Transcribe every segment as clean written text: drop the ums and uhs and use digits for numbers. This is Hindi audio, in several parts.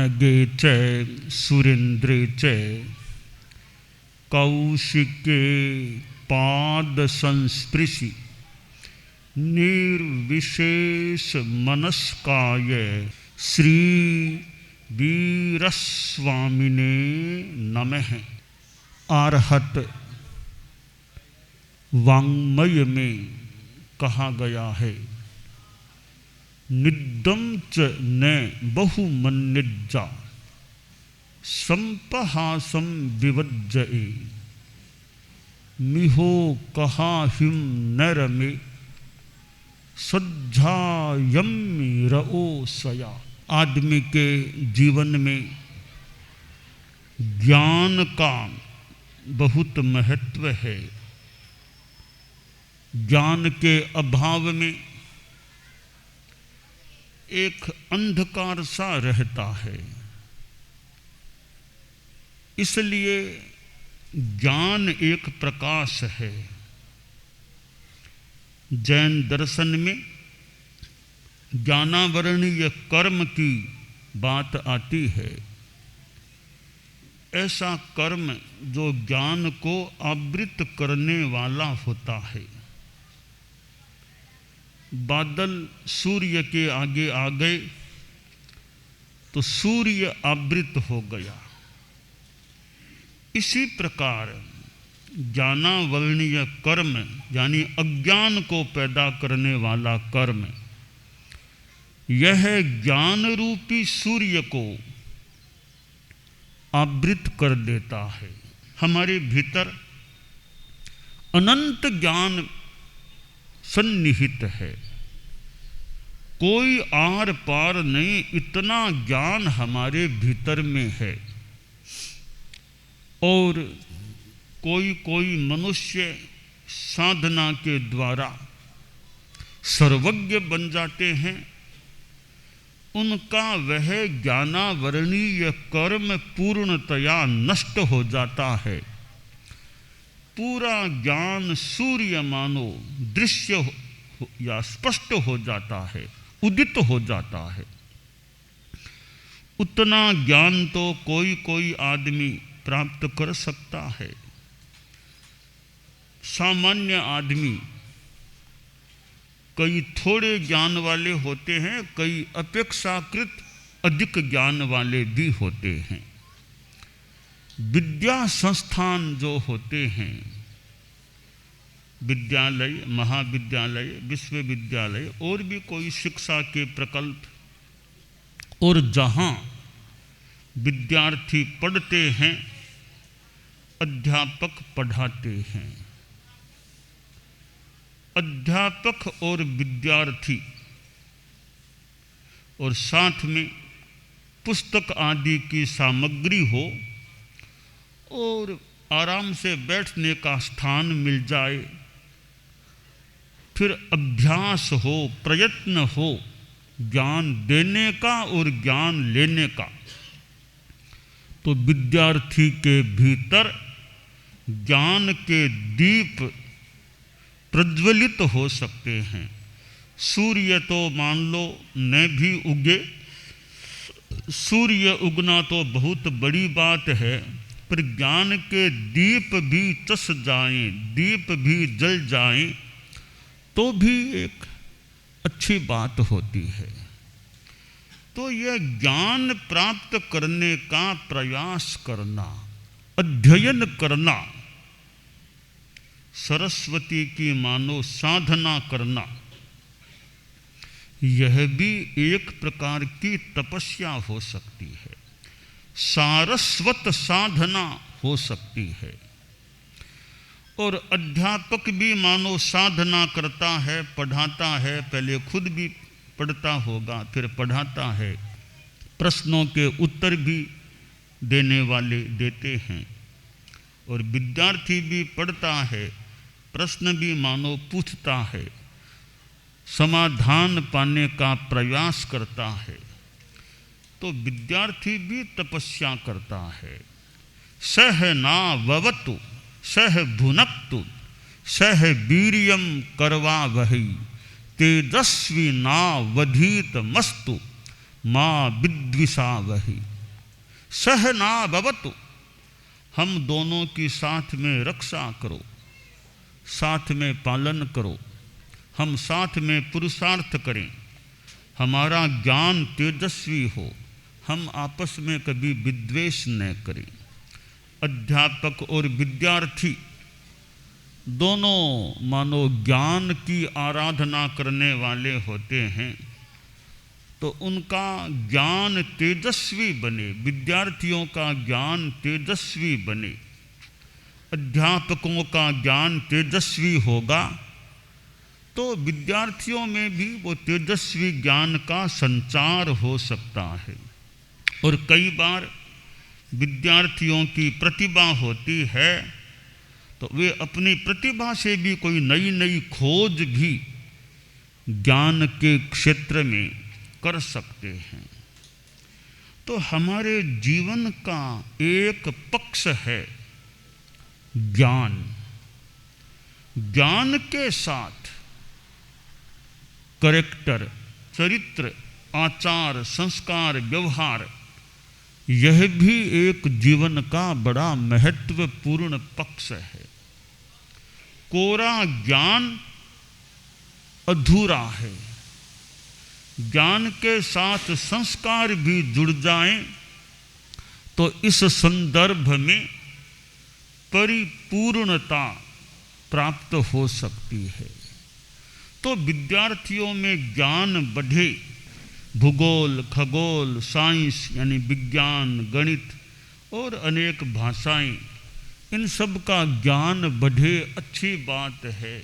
नगे च सुरेन्द्रे च कौशिके पाद संस्पृशि निर्विशेष मनस्काय श्री वीरस्वामिने नमः। आर्हत वाङ्मय में कहा गया है, निद्दम च न बहुमन्निज्जा संपहासं विवज्जये मिहो कहा हिम नर में सज्जायम रओ सया। आदमी के जीवन में ज्ञान का बहुत महत्व है। ज्ञान के अभाव में एक अंधकार सा रहता है, इसलिए ज्ञान एक प्रकाश है। जैन दर्शन में ज्ञानावरणीय कर्म की बात आती है। ऐसा कर्म जो ज्ञान को आवृत करने वाला होता है। बादल सूर्य के आगे आ गए तो सूर्य आवृत हो गया। इसी प्रकार ज्ञानावरणीय कर्म यानी अज्ञान को पैदा करने वाला कर्म, यह ज्ञान रूपी सूर्य को आवृत कर देता है। हमारे भीतर अनंत ज्ञान सन्निहित है, कोई आर पार नहीं, इतना ज्ञान हमारे भीतर में है। और कोई कोई मनुष्य साधना के द्वारा सर्वज्ञ बन जाते हैं। उनका वह ज्ञानावरणीय कर्म पूर्णतया नष्ट हो जाता है। पूरा ज्ञान सूर्य मानो दृश्य या स्पष्ट हो जाता है, उदित हो जाता है। उतना ज्ञान तो कोई कोई आदमी प्राप्त कर सकता है। सामान्य आदमी कई थोड़े ज्ञान वाले होते हैं, कई अपेक्षाकृत अधिक ज्ञान वाले भी होते हैं। विद्या संस्थान जो होते हैं, विद्यालय, महाविद्यालय, विश्वविद्यालय और भी कोई शिक्षा के प्रकल्प, और जहाँ विद्यार्थी पढ़ते हैं, अध्यापक पढ़ाते हैं। अध्यापक और विद्यार्थी और साथ में पुस्तक आदि की सामग्री हो और आराम से बैठने का स्थान मिल जाए, फिर अभ्यास हो, प्रयत्न हो ज्ञान देने का और ज्ञान लेने का, तो विद्यार्थी के भीतर ज्ञान के दीप प्रज्वलित हो सकते हैं। सूर्य तो मान लो न भी उगे, सूर्य उगना तो बहुत बड़ी बात है, पर ज्ञान के दीप भी चस जाएं, दीप भी जल जाएं, तो भी एक अच्छी बात होती है। तो यह ज्ञान प्राप्त करने का प्रयास करना, अध्ययन करना, सरस्वती की मानो साधना करना, यह भी एक प्रकार की तपस्या हो सकती है, सारस्वत साधना हो सकती है। और अध्यापक भी मानो साधना करता है, पढ़ाता है, पहले खुद भी पढ़ता होगा, फिर पढ़ाता है, प्रश्नों के उत्तर भी देने वाले देते हैं। और विद्यार्थी भी पढ़ता है, प्रश्न भी मानो पूछता है, समाधान पाने का प्रयास करता है। तो विद्यार्थी भी तपस्या करता है। सह नाववतु सह भुनक्तु सह वीर्यम करवा वही तेजस्वी नावधीत मस्तु माँ विद्विषा वही। सहना भवतु, हम दोनों की साथ में रक्षा करो, साथ में पालन करो, हम साथ में पुरुषार्थ करें, हमारा ज्ञान तेजस्वी हो, हम आपस में कभी विद्वेष न करें। अध्यापक और विद्यार्थी दोनों मानो ज्ञान की आराधना करने वाले होते हैं, तो उनका ज्ञान तेजस्वी बने, विद्यार्थियों का ज्ञान तेजस्वी बने, अध्यापकों का ज्ञान तेजस्वी होगा तो विद्यार्थियों में भी वो तेजस्वी ज्ञान का संचार हो सकता है। और कई बार विद्यार्थियों की प्रतिभा होती है तो वे अपनी प्रतिभा से भी कोई नई नई खोज भी ज्ञान के क्षेत्र में कर सकते हैं। तो हमारे जीवन का एक पक्ष है ज्ञान। ज्ञान के साथ कैरेक्टर, चरित्र, आचार, संस्कार, व्यवहार, यह भी एक जीवन का बड़ा महत्वपूर्ण पक्ष है। कोरा ज्ञान अधूरा है। ज्ञान के साथ संस्कार भी जुड़ जाएं तो इस संदर्भ में परिपूर्णता प्राप्त हो सकती है। तो विद्यार्थियों में ज्ञान बढ़े, भूगोल, खगोल, साइंस यानी विज्ञान, गणित और अनेक भाषाएं, इन सब का ज्ञान बढ़े, अच्छी बात है।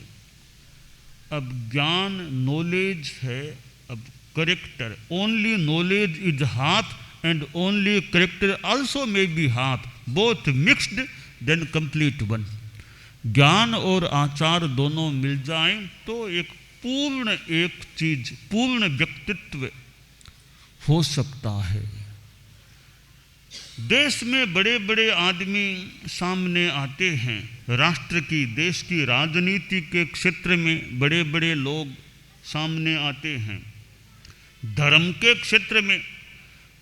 अब ज्ञान नॉलेज है, अब character, only knowledge is half and only character also may be half, both mixed then complete one. ज्ञान और आचार दोनों मिल जाएं तो एक पूर्ण एक चीज, पूर्ण व्यक्तित्व हो सकता है। देश में बड़े बड़े आदमी सामने आते हैं, राष्ट्र की, देश की राजनीति के क्षेत्र में बड़े बड़े लोग सामने आते हैं, धर्म के क्षेत्र में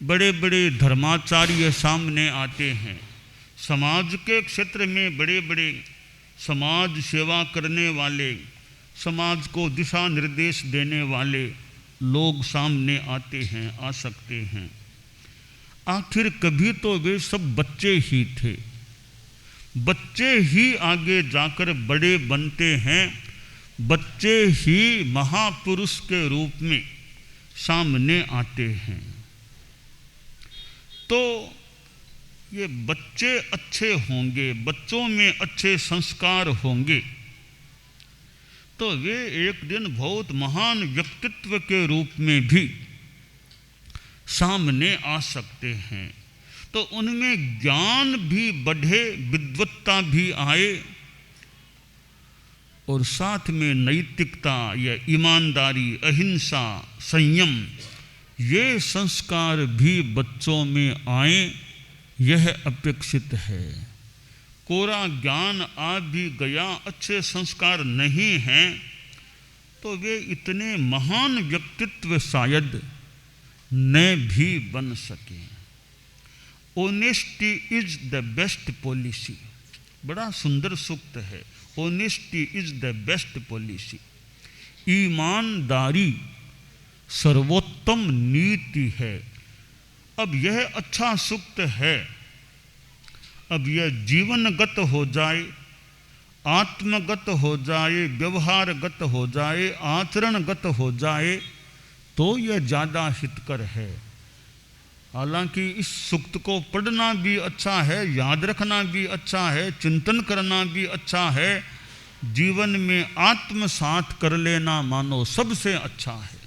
बड़े बड़े धर्माचार्य सामने आते हैं, समाज के क्षेत्र में बड़े बड़े समाज सेवा करने वाले, समाज को दिशा निर्देश देने वाले लोग सामने आते हैं, आ सकते हैं। आखिर कभी तो वे सब बच्चे ही थे, बच्चे ही आगे जाकर बड़े बनते हैं, बच्चे ही महापुरुष के रूप में सामने आते हैं। तो ये बच्चे अच्छे होंगे, बच्चों में अच्छे संस्कार होंगे तो वे एक दिन बहुत महान व्यक्तित्व के रूप में भी सामने आ सकते हैं। तो उनमें ज्ञान भी बढ़े, विद्वत्ता भी आए और साथ में नैतिकता या ईमानदारी, अहिंसा, संयम, ये संस्कार भी बच्चों में आए, यह अपेक्षित है। कोरा ज्ञान आ भी गया, अच्छे संस्कार नहीं हैं तो वे इतने महान व्यक्तित्व शायद न भी बन सके। Honesty is the best policy, बड़ा सुंदर सूक्त है। Honesty is the best policy, ईमानदारी सर्वोत्तम नीति है। अब यह अच्छा सूक्त है, अब यह जीवनगत हो जाए, आत्मगत हो जाए, व्यवहारगत हो जाए, आचरणगत हो जाए तो यह ज़्यादा हितकर है। हालांकि इस सूक्त को पढ़ना भी अच्छा है, याद रखना भी अच्छा है, चिंतन करना भी अच्छा है, जीवन में आत्मसात कर लेना मानो सबसे अच्छा है।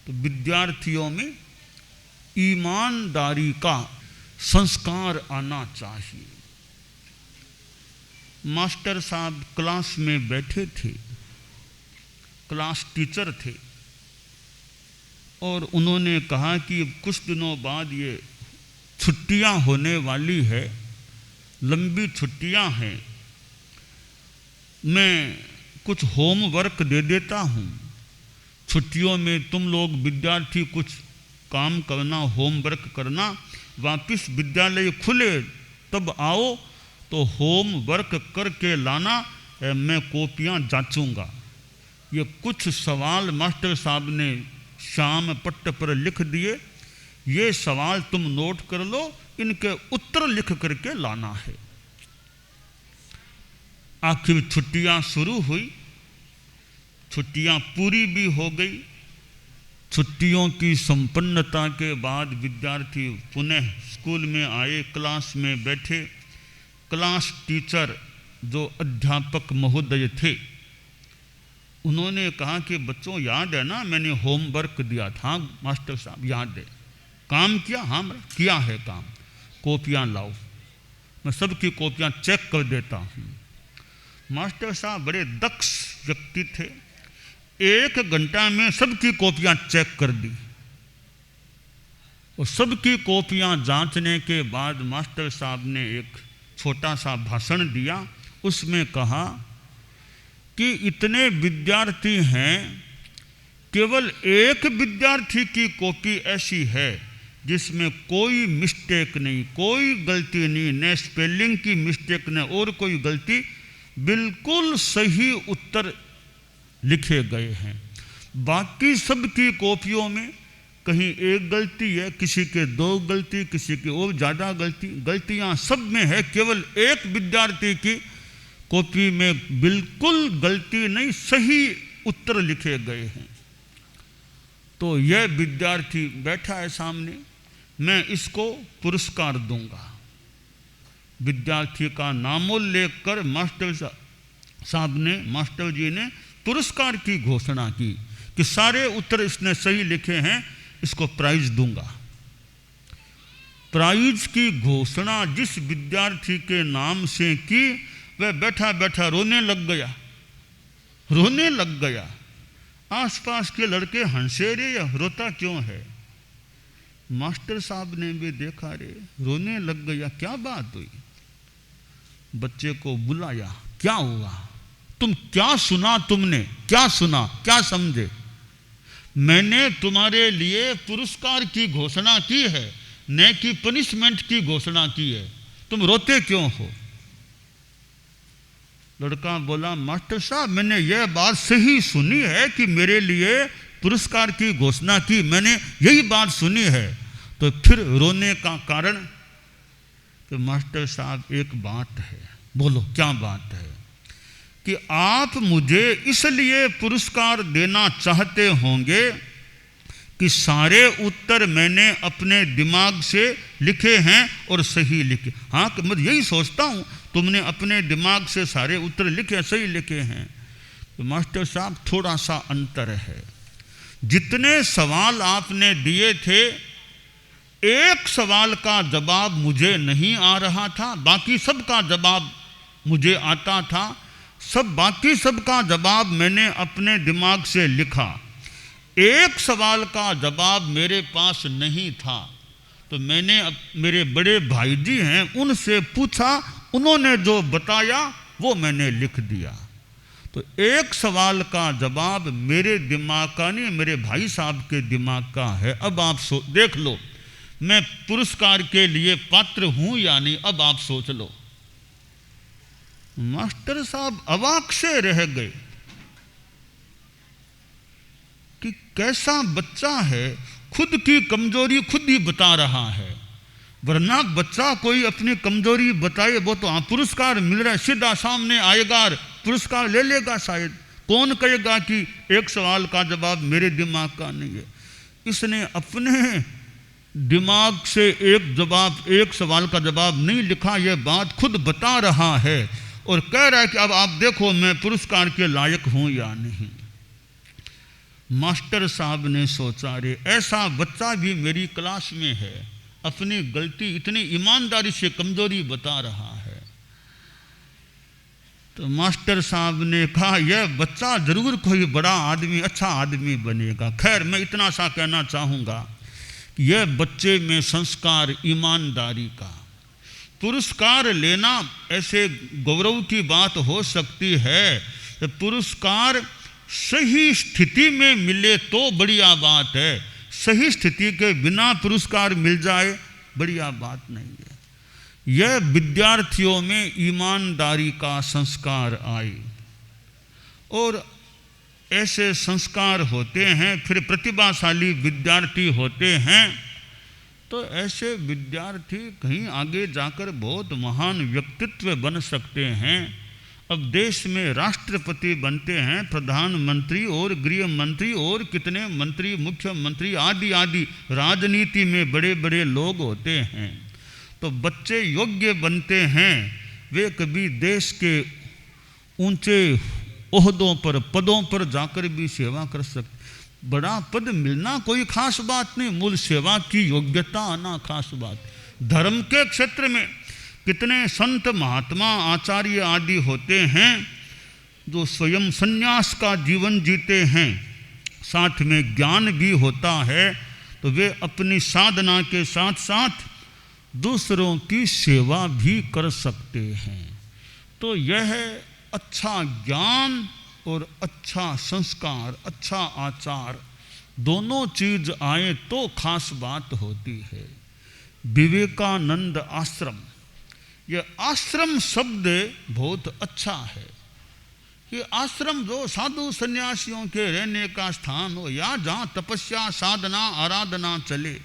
तो विद्यार्थियों में ईमानदारी का संस्कार आना चाहिए। मास्टर साहब क्लास में बैठे थे, क्लास टीचर थे, और उन्होंने कहा कि कुछ दिनों बाद ये छुट्टियां होने वाली है, लंबी छुट्टियां हैं, मैं कुछ होमवर्क दे देता हूँ, छुट्टियों में तुम लोग विद्यार्थी कुछ काम करना, होमवर्क करना, वापस विद्यालय खुले तब आओ तो होमवर्क करके लाना, मैं कॉपियाँ जांचूंगा। ये कुछ सवाल मास्टर साहब ने शाम पट्ट पर लिख दिए, ये सवाल तुम नोट कर लो, इनके उत्तर लिख करके लाना है। आखिर छुट्टियां शुरू हुई, छुट्टियां पूरी भी हो गई। छुट्टियों की संपन्नता के बाद विद्यार्थी पुनः स्कूल में आए, क्लास में बैठे। क्लास टीचर जो अध्यापक महोदय थे, उन्होंने कहा कि बच्चों याद है ना, मैंने होमवर्क दिया था। मास्टर साहब याद है। काम किया? हाँ किया है काम। कॉपियाँ लाओ, मैं सबकी कॉपियाँ चेक कर देता हूँ। मास्टर साहब बड़े दक्ष व्यक्ति थे, 1 घंटा में सबकी कॉपियाँ चेक कर दी। और सबकी कॉपियाँ जांचने के बाद मास्टर साहब ने एक छोटा सा भाषण दिया। उसमें कहा कि इतने विद्यार्थी हैं, केवल एक विद्यार्थी की कॉपी ऐसी है जिसमें कोई मिस्टेक नहीं, कोई गलती नहीं, न स्पेलिंग की मिस्टेक न और कोई गलती, बिल्कुल सही उत्तर लिखे गए हैं। बाकी सबकी कॉपियों में कहीं एक गलती है, किसी के 2 गलती, किसी की और ज़्यादा गलती, गलतियाँ सब में है, केवल एक विद्यार्थी की कॉपी में बिल्कुल गलती नहीं, सही उत्तर लिखे गए हैं। तो यह विद्यार्थी बैठा है सामने, मैं इसको पुरस्कार दूंगा। विद्यार्थी का नामोल्लेख कर मास्टर जी ने पुरस्कार की घोषणा की कि सारे उत्तर इसने सही लिखे हैं, इसको प्राइज दूंगा। प्राइज की घोषणा जिस विद्यार्थी के नाम से की, वह बैठा बैठा रोने लग गया। आसपास के लड़के हंसे, रे या रोता क्यों है? मास्टर साहब ने भी देखा, रे रोने लग गया, क्या बात हुई? बच्चे को बुलाया, क्या हुआ? तुम क्या सुना? तुमने क्या सुना, क्या समझे? मैंने तुम्हारे लिए पुरस्कार की घोषणा की है, न कि पनिशमेंट की घोषणा की है। तुम रोते क्यों हो? लड़का बोला, मास्टर साहब मैंने यह बात सही सुनी है कि मेरे लिए पुरस्कार की घोषणा की, मैंने यही बात सुनी है। तो फिर रोने का कारण? तो मास्टर साहब एक बात है। बोलो क्या बात है? कि आप मुझे इसलिए पुरस्कार देना चाहते होंगे कि सारे उत्तर मैंने अपने दिमाग से लिखे हैं और सही लिखे। हाँ, मैं यही सोचता हूँ, तुमने अपने दिमाग से सारे उत्तर लिखे, सही लिखे हैं। तो मास्टर साहब थोड़ा सा अंतर है। जितने सवाल आपने दिए थे, एक सवाल का जवाब मुझे नहीं आ रहा था, बाकी सबका जवाब मुझे आता था। बाकी सबका जवाब मैंने अपने दिमाग से लिखा। एक सवाल का जवाब मेरे पास नहीं था, तो मैंने मेरे बड़े भाई जी हैं उनसे पूछा, उन्होंने जो बताया वो मैंने लिख दिया। तो एक सवाल का जवाब मेरे दिमाग का नहीं, मेरे भाई साहब के दिमाग का है। अब आप देख लो, मैं पुरस्कार के लिए पात्र हूं या नहीं, अब आप सोच लो। मास्टर साहब अवाक से रह गए कि कैसा बच्चा है, खुद की कमजोरी खुद ही बता रहा है। वरना बच्चा कोई अपनी कमजोरी बताए, वो तो पुरस्कार मिल रहा है, सीधा सामने आएगा और पुरस्कार ले लेगा शायद। कौन कहेगा कि एक सवाल का जवाब मेरे दिमाग का नहीं है? इसने अपने दिमाग से एक सवाल का जवाब नहीं लिखा, यह बात खुद बता रहा है और कह रहा है कि अब आप देखो मैं पुरस्कार के लायक हूं या नहीं। मास्टर साहब ने सोचा, रे ऐसा बच्चा भी मेरी क्लास में है, अपनी गलती इतनी ईमानदारी से कमजोरी बता रहा है। तो मास्टर साहब ने कहा, यह बच्चा जरूर कोई बड़ा आदमी, अच्छा आदमी बनेगा। खैर, मैं इतना सा कहना चाहूँगा कि यह बच्चे में संस्कार ईमानदारी का, पुरस्कार लेना ऐसे गौरव की बात हो सकती है, तो पुरस्कार सही स्थिति में मिले तो बढ़िया बात है, सही स्थिति के बिना पुरस्कार मिल जाए, बढ़िया बात नहीं है। यह विद्यार्थियों में ईमानदारी का संस्कार आए, और ऐसे संस्कार होते हैं, फिर प्रतिभाशाली विद्यार्थी होते हैं, तो ऐसे विद्यार्थी कहीं आगे जाकर बहुत महान व्यक्तित्व बन सकते हैं। अब देश में राष्ट्रपति बनते हैं, प्रधानमंत्री और गृह मंत्री और कितने मंत्री, मुख्यमंत्री आदि आदि राजनीति में बड़े बड़े लोग होते हैं। तो बच्चे योग्य बनते हैं, वे कभी देश के ऊंचे ओहदों पर, पदों पर जाकर भी सेवा कर सकते। बड़ा पद मिलना कोई खास बात नहीं, मूल सेवा की योग्यता आना खास बात। धर्म के क्षेत्र में कितने संत महात्मा आचार्य आदि होते हैं जो स्वयं संन्यास का जीवन जीते हैं, साथ में ज्ञान भी होता है, तो वे अपनी साधना के साथ साथ दूसरों की सेवा भी कर सकते हैं। तो यह अच्छा ज्ञान और अच्छा संस्कार, अच्छा आचार, दोनों चीज आए तो खास बात होती है। विवेकानंद आश्रम, यह आश्रम शब्द बहुत अच्छा है। कि आश्रम जो साधु सन्यासियों के रहने का स्थान हो, या जहाँ तपस्या साधना आराधना चले,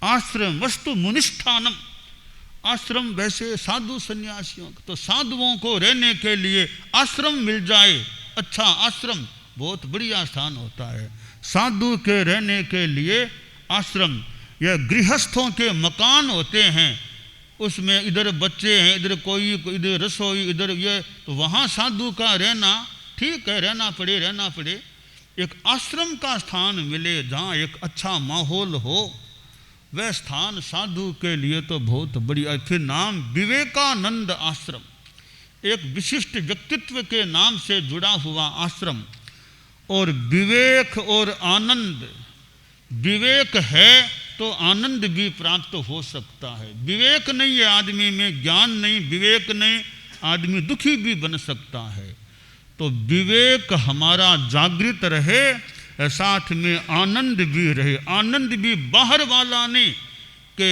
आश्रम वस्तु मुनिष्ठानम। आश्रम वैसे साधु सन्यासियों, तो साधुओं को रहने के लिए आश्रम मिल जाए, अच्छा आश्रम बहुत बढ़िया स्थान होता है। साधु के रहने के लिए आश्रम, यह गृहस्थों के मकान होते हैं, उसमें इधर बच्चे हैं, इधर कोई, इधर रसोई, इधर ये, तो वहाँ साधु का रहना ठीक है, रहना पड़े। एक आश्रम का स्थान मिले जहाँ एक अच्छा माहौल हो, वह स्थान साधु के लिए तो बहुत बढ़िया। फिर नाम विवेकानंद आश्रम, एक विशिष्ट व्यक्तित्व के नाम से जुड़ा हुआ आश्रम। और विवेक और आनंद, विवेक है तो आनंद भी प्राप्त हो सकता है। विवेक नहीं है आदमी में, ज्ञान नहीं, विवेक नहीं, आदमी दुखी भी बन सकता है। तो विवेक हमारा जागृत रहे, साथ में आनंद भी रहे। आनंद भी बाहर वाला नहीं कि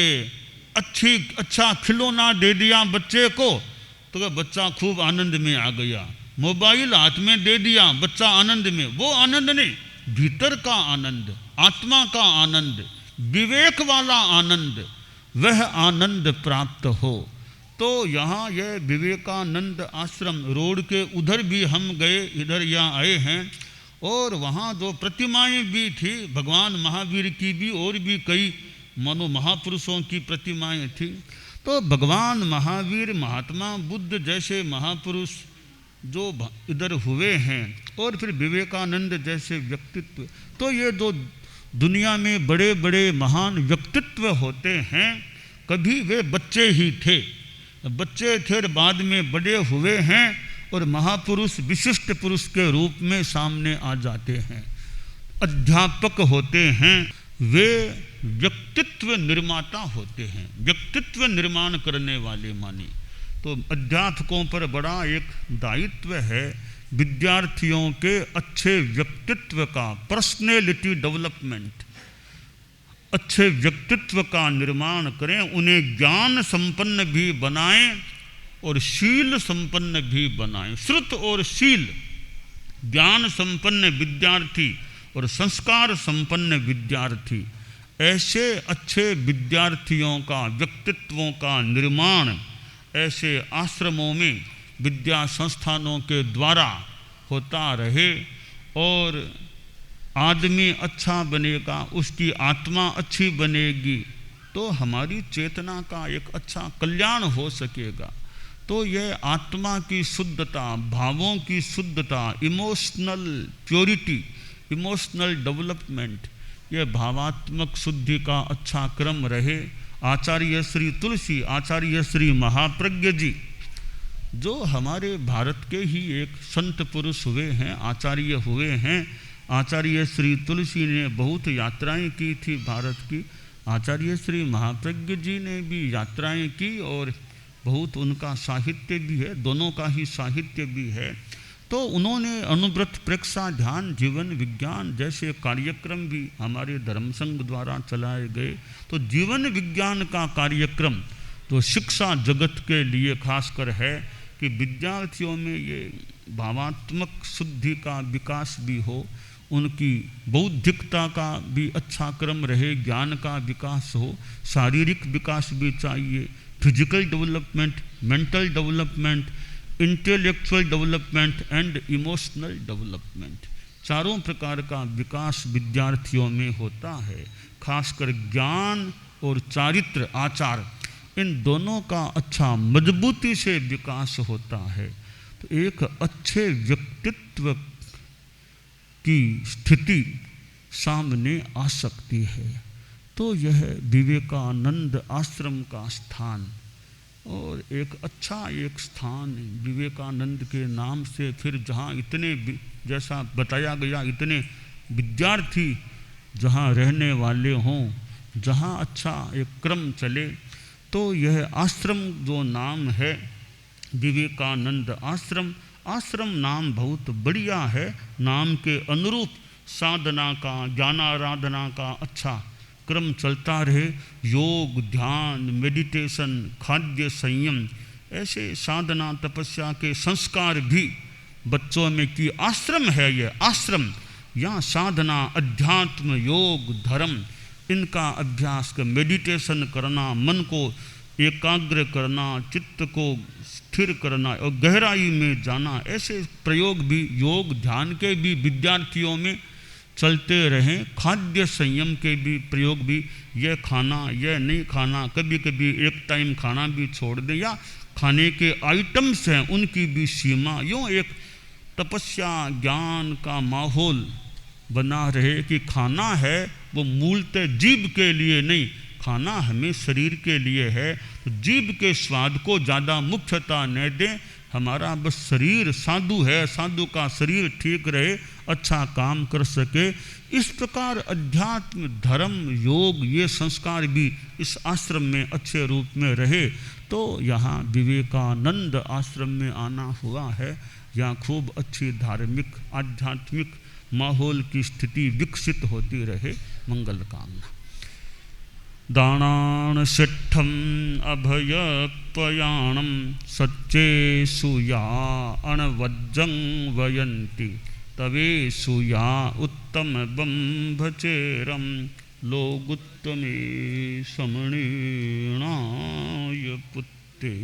अच्छा खिलौना दे दिया बच्चे को तो बच्चा खूब आनंद में आ गया, मोबाइल हाथ में दे दिया बच्चा आनंद में, वो आनंद नहीं, भीतर का आनंद, आत्मा का आनंद, विवेक वाला आनंद, वह आनंद प्राप्त हो। तो यहाँ यह विवेकानंद आश्रम, रोड के उधर भी हम गए, इधर यहाँ आए हैं, और वहाँ जो प्रतिमाएं भी थी, भगवान महावीर की भी और भी कई मनो महापुरुषों की प्रतिमाएं थी। तो भगवान महावीर, महात्मा बुद्ध जैसे महापुरुष जो इधर हुए हैं, और फिर विवेकानंद जैसे व्यक्तित्व, तो ये जो दुनिया में बड़े बड़े महान व्यक्तित्व होते हैं, कभी वे बच्चे ही थे, और बाद में बड़े हुए हैं और महापुरुष, विशिष्ट पुरुष के रूप में सामने आ जाते हैं। अध्यापक होते हैं, वे व्यक्तित्व निर्माता होते हैं, व्यक्तित्व निर्माण करने वाले मानी। तो अध्यापकों पर बड़ा एक दायित्व है, विद्यार्थियों के अच्छे व्यक्तित्व का, पर्सनैलिटी डेवलपमेंट, अच्छे व्यक्तित्व का निर्माण करें, उन्हें ज्ञान संपन्न भी बनाएं और शील संपन्न भी बनाएं। श्रुत और शील, ज्ञान संपन्न विद्यार्थी और संस्कार संपन्न विद्यार्थी, ऐसे अच्छे विद्यार्थियों का, व्यक्तित्वों का निर्माण ऐसे आश्रमों में, विद्या संस्थानों के द्वारा होता रहे, और आदमी अच्छा बनेगा, उसकी आत्मा अच्छी बनेगी, तो हमारी चेतना का एक अच्छा कल्याण हो सकेगा। तो यह आत्मा की शुद्धता, भावों की शुद्धता, इमोशनल प्योरिटी, इमोशनल डेवलपमेंट, यह भावात्मक शुद्धि का अच्छा क्रम रहे। आचार्य श्री तुलसी, आचार्य श्री महाप्रज्ञ जी, जो हमारे भारत के ही एक संत पुरुष हुए हैं, आचार्य हुए हैं। आचार्य श्री तुलसी ने बहुत यात्राएं की थी भारत की, आचार्य श्री महाप्रज्ञ जी ने भी यात्राएं की, और बहुत उनका साहित्य भी है, दोनों का ही साहित्य भी है। तो उन्होंने अनुव्रत प्रेक्षा ध्यान जीवन विज्ञान जैसे कार्यक्रम भी हमारे धर्म संघ द्वारा चलाए गए। तो जीवन विज्ञान का कार्यक्रम तो शिक्षा जगत के लिए खासकर है कि विद्यार्थियों में ये भावात्मक शुद्धि का विकास भी हो, उनकी बौद्धिकता का भी अच्छा क्रम रहे, ज्ञान का विकास हो, शारीरिक विकास भी चाहिए, physical development, mental development, intellectual development and emotional development, चारों प्रकार का विकास विद्यार्थियों में होता है। खासकर ज्ञान और चारित्र आचार इन दोनों का अच्छा मजबूती से विकास होता है। तो एक अच्छे व्यक्तित्व की स्थिति सामने आ सकती है। तो यह विवेकानंद आश्रम का स्थान और एक अच्छा एक स्थान विवेकानंद के नाम से, फिर जहाँ इतने जैसा बताया गया इतने विद्यार्थी जहाँ रहने वाले हों, जहाँ अच्छा एक क्रम चले, तो यह आश्रम जो नाम है विवेकानंद आश्रम, आश्रम नाम बहुत बढ़िया है। नाम के अनुरूप साधना का, ज्ञानाराधना का अच्छा क्रम चलता रहे, योग ध्यान मेडिटेशन खाद्य संयम ऐसे साधना तपस्या के संस्कार भी बच्चों में की। आश्रम है यह आश्रम, यहाँ साधना अध्यात्म योग धर्म इनका अभ्यास कर, मेडिटेशन करना, मन को एकाग्र करना, चित्त को स्थिर करना और गहराई में जाना, ऐसे प्रयोग भी योग ध्यान के भी विद्यार्थियों में चलते रहें। खाद्य संयम के भी प्रयोग भी, यह खाना यह नहीं खाना, कभी कभी एक टाइम खाना भी छोड़ दें, या खाने के आइटम्स हैं उनकी भी सीमा, यूँ एक तपस्या ज्ञान का माहौल बना रहे कि खाना है वो मूलतः जीव के लिए नहीं, खाना हमें शरीर के लिए है। तो जीव के स्वाद को ज़्यादा मुख्यता न दें, हमारा बस शरीर साधु है, साधु का शरीर ठीक रहे, अच्छा काम कर सके। इस प्रकार अध्यात्म धर्म योग ये संस्कार भी इस आश्रम में अच्छे रूप में रहे। तो यहाँ विवेकानंद आश्रम में आना हुआ है, यहाँ खूब अच्छी धार्मिक आध्यात्मिक माहौल की स्थिति विकसित होती रहे। मंगल कामना। दानान सिद्धम अभयत्वयाणम सच्चेषु या अणवज्जं वयन्ति तवेषु या उत्तम बंभचेरम लोगुत्तमे समणीणाय पुत्ते।